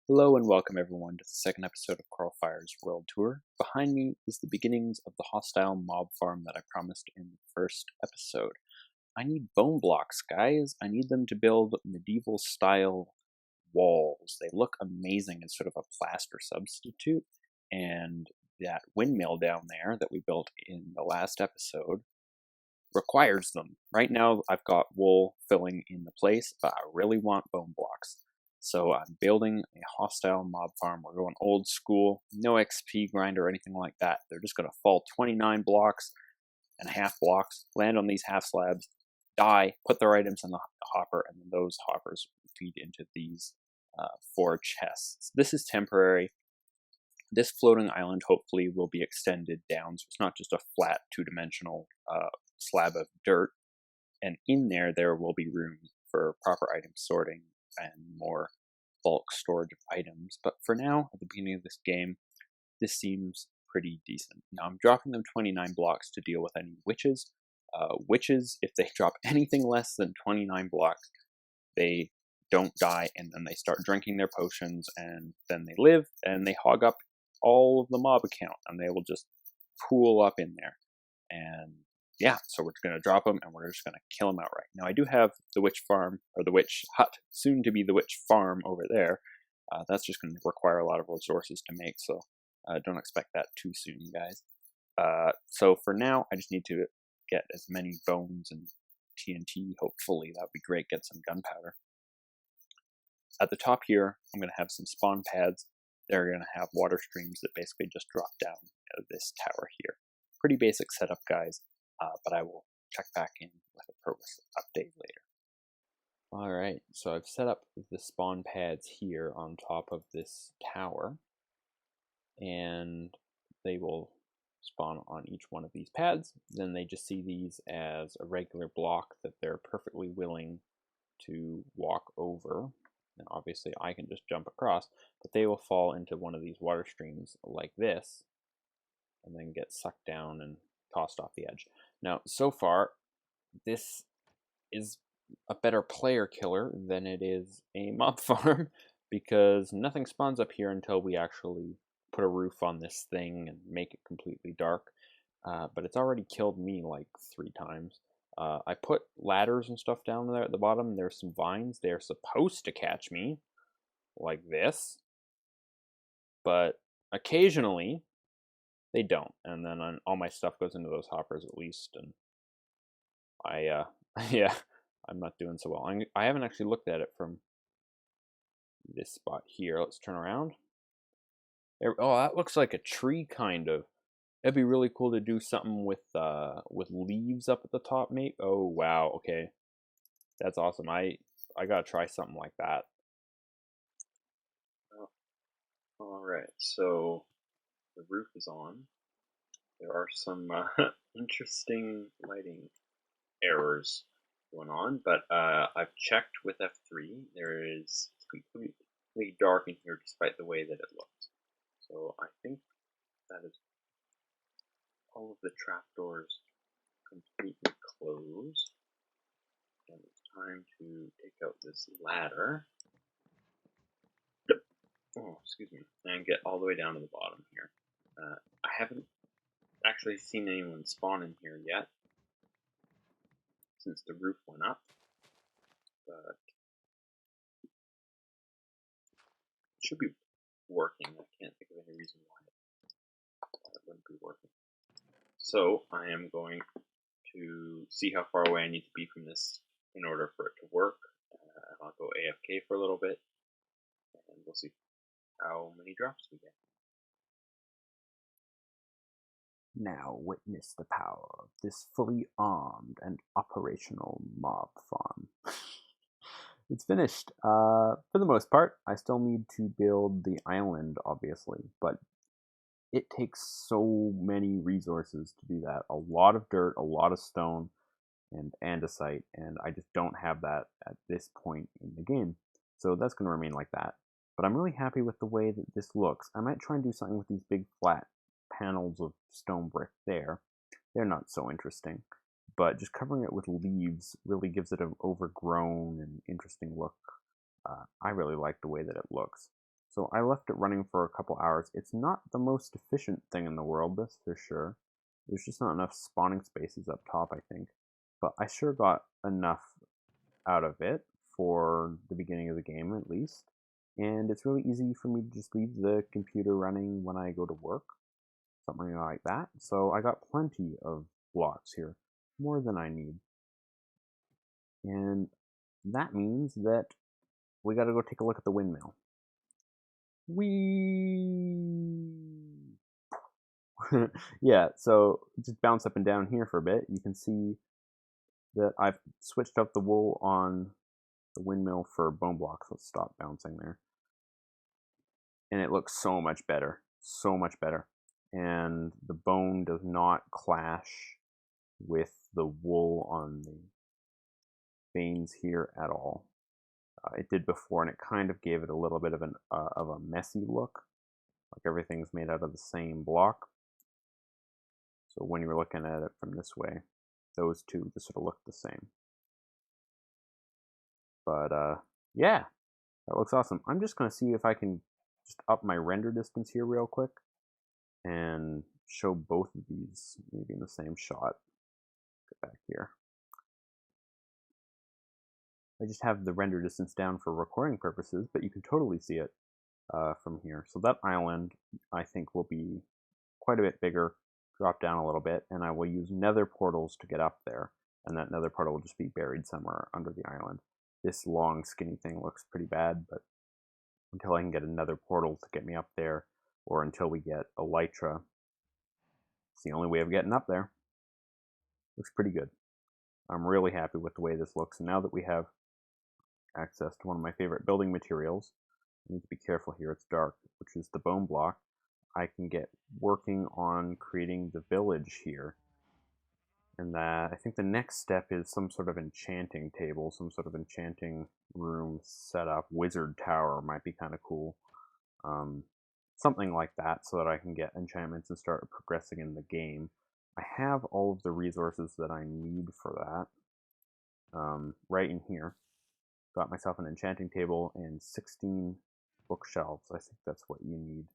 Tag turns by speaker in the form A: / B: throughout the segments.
A: Hello and welcome everyone to the second episode of Coralfire's World Tour. Behind me is the beginnings of the hostile mob farm that I promised in the first episode. I need bone blocks, guys. I need them to build medieval style walls. They look amazing as sort of a plaster substitute, and that windmill down there that we built in the last episode requires them. Right now I've got wool filling in the place, but I really want bone blocks. So I'm building a hostile mob farm. We're going old school, no XP grind or anything like that. They're just going to fall 29 blocks and half blocks, land on these half slabs, die, put their items in the hopper, and then those hoppers feed into these 4 chests. This is temporary. This floating island hopefully will be extended down, so it's not just a flat two-dimensional slab of dirt. And in there will be room for proper item sorting and more bulk storage of items. But for now, at the beginning of this game, this seems pretty decent. Now I'm dropping them 29 blocks to deal with any witches. Witches, if they drop anything less than 29 blocks, they don't die, and then they start drinking their potions, and then they live, and they hog up all of the mob account, and they will just pool up in there. And yeah, so we're going to drop them, and we're just going to kill them outright. Now, I do have the witch farm, or the witch hut, soon to be the witch farm over there. That's just going to require a lot of resources to make, so don't expect that too soon, guys. So for now, I just need to get as many bones and TNT, hopefully. That would be great, get some gunpowder. At the top here, I'm going to have some spawn pads. They're going to have water streams that basically just drop down out of this tower here. Pretty basic setup, guys. But I will check back in with a progress update later. Alright, so I've set up the spawn pads here on top of this tower, and they will spawn on each one of these pads. Then they just see these as a regular block that they're perfectly willing to walk over. And obviously I can just jump across, but they will fall into one of these water streams like this, and then get sucked down and tossed off the edge. Now, so far, this is a better player killer than it is a mob farm, because nothing spawns up here until we actually put a roof on this thing and make it completely dark. But it's already killed me like 3 times. I put ladders and stuff down there at the bottom. There's some vines. They're supposed to catch me, like this. But occasionally, they don't, and then all my stuff goes into those hoppers at least, and yeah, I'm not doing so well. I haven't actually looked at it from this spot here. Let's turn around. Oh, that looks like a tree, kind of. It'd be really cool to do something with leaves up at the top, mate. Oh, wow, okay. That's awesome. I gotta try something like that. Alright, so the roof is on. There are some interesting lighting errors going on, but I've checked with F3. It's completely dark in here despite the way that it looks. So I think that is all of the trapdoors completely closed. And it's time to take out this ladder. Oh, excuse me. And get all the way down to the bottom here. I haven't actually seen anyone spawn in here yet since the roof went up, but it should be working. I can't think of any reason why it wouldn't be working. So I am going to see how far away I need to be from this in order for it to work. I'll go AFK for a little bit, and we'll see how many drops we get. Now witness the power of this fully armed and operational mob farm. It's finished. For the most part, I still need to build the island, obviously, but it takes so many resources to do that. A lot of dirt, a lot of stone, and andesite, and I just don't have that at this point in the game. So that's going to remain like that. But I'm really happy with the way that this looks. I might try and do something with these big flat panels of stone brick there. They're not so interesting. But just covering it with leaves really gives it an overgrown and interesting look. I really like the way that it looks. So I left it running for a couple hours. It's not the most efficient thing in the world, that's for sure. There's just not enough spawning spaces up top, I think. But I sure got enough out of it for the beginning of the game, at least. And it's really easy for me to just leave the computer running when I go to work, something like that. So I got plenty of blocks here, more than I need. And that means that we got to go take a look at the windmill. Whee! Yeah, so just bounce up and down here for a bit. You can see that I've switched up the wool on the windmill for bone blocks. Let's stop bouncing there. And it looks so much better. So much better. And the bone does not clash with the wool on the veins here at all. It did before, and it kind of gave it a little bit of a messy look, like everything's made out of the same block. So when you're looking at it from this way, those two just sort of look the same. But yeah, that looks awesome. I'm just going to see if I can just up my render distance here real quick and show both of these maybe in the same shot. Get back here. I just have the render distance down for recording purposes, but you can totally see it from here. So that island, I think, will be quite a bit bigger, drop down a little bit, and I will use nether portals to get up there, and that nether portal will just be buried somewhere under the island. This long, skinny thing looks pretty bad, but until I can get another portal to get me up there, or until we get elytra, it's the only way of getting up there. Looks pretty good. I'm really happy with the way this looks, and now that we have access to one of my favorite building materials, I need to be careful here, it's dark, which is the bone block. I can get working on creating the village here. And that I think the next step is some sort of enchanting table, some sort of enchanting room set up. Wizard tower might be kind of cool. Something like that, so that I can get enchantments and start progressing in the game. I have all of the resources that I need for that right in here. Got myself an enchanting table and 16 bookshelves. I think that's what you need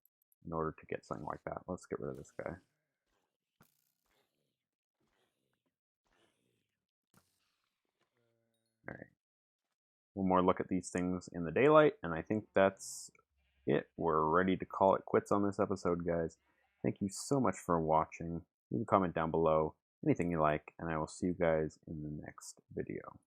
A: in order to get something like that. Let's get rid of this guy. All right. One more look at these things in the daylight, and I think that's it. We're ready to call it quits on this episode, guys. Thank you so much for watching. Leave a comment down below, anything you like, and I will see you guys in the next video.